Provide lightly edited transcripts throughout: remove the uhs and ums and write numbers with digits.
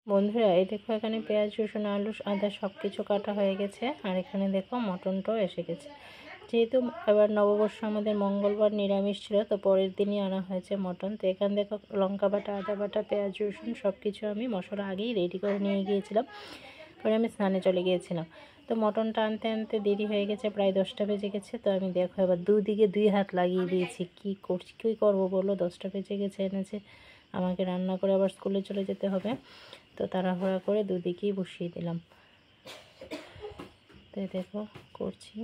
বন্ধুরা এই দেখো এখানে পেঁয়াজ রসুন আলু আদা সব কিছু কাটা হয়ে গেছে। আর এখানে দেখো মটনটাও এসে গেছে। যেহেতু এবার নববর্ষ আমাদের মঙ্গলবার নিরামিষ ছিল, তো পরের দিনই আনা হয়েছে মটন। তো এখানে দেখো লঙ্কা বাটা আদা বাটা পেঁয়াজ রসুন সব কিছু আমি মশলা আগেই রেডি করে নিয়ে গিয়েছিলাম, করে আমি স্নানে চলে গিয়েছিলাম। তো মটনটা আনতে আনতে দেরি হয়ে গেছে, প্রায় 10টা বেজে গেছে। তো আমি দেখো এবার দুদিকে 2 হাত লাগিয়ে দিয়েছি। কী করবো বলো, 10টা বেজে গেছে, এনেছে আমাকে রান্না করে আবার স্কুলে চলে যেতে হবে। তো তাড়াহুড়া করে দুদিকেই বসিয়ে দিলাম। তো দেখো করছি।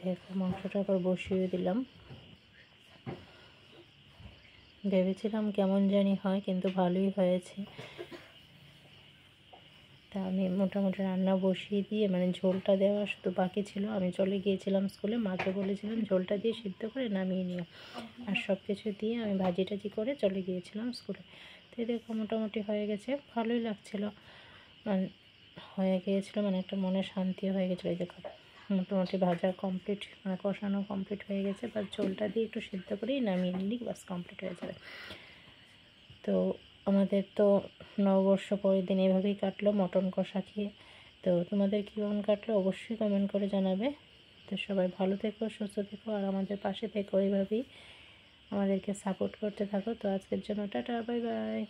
দেখো মাংসটা আবার বসিয়ে দিলাম। ভেবেছিলাম কেমন জানি হয়, কিন্তু ভালোই হয়েছে। তা আমি মোটামুটি রান্না বসিয়ে দিয়ে, মানে ঝোলটা দেওয়া শুধু বাকি ছিল। আমি চলে গিয়েছিলাম স্কুলে, মাকে বলেছিলাম ঝোলটা দিয়ে সিদ্ধ করে নামিয়ে নিও, আর সব কিছু দিয়ে আমি ভাজি টাজি করে চলে গিয়েছিলাম স্কুলে। তো দেখো মোটামুটি হয়ে গেছে, ভালোই লাগছিলো, মানে হয়ে গিয়েছিলো, মানে একটা মনে শান্তি হয়ে গেছিলো। এই দেখো মোটামুটি ভাজা কমপ্লিট, মানে কষানো কমপ্লিট হয়ে গেছে। বা ঝোলটা দিয়ে একটু সিদ্ধ করেই নামিয়ে নিলি বাস কমপ্লিট হয়ে যাবে। তো আমাদের তো নববর্ষ পরের দিন এভাবেই কাটলো মটন কষা খেয়ে। তো তোমাদের কীভাবে কাটলো অবশ্যই কমেন্ট করে জানাবে। তো সবাই ভালো থেকো, সুস্থ থেকো, আর আমাদের পাশে থেকো, এইভাবেই আমাদেরকে সাপোর্ট করতে থাকো। তো আজকের জন্য টাটা, বাই বাই।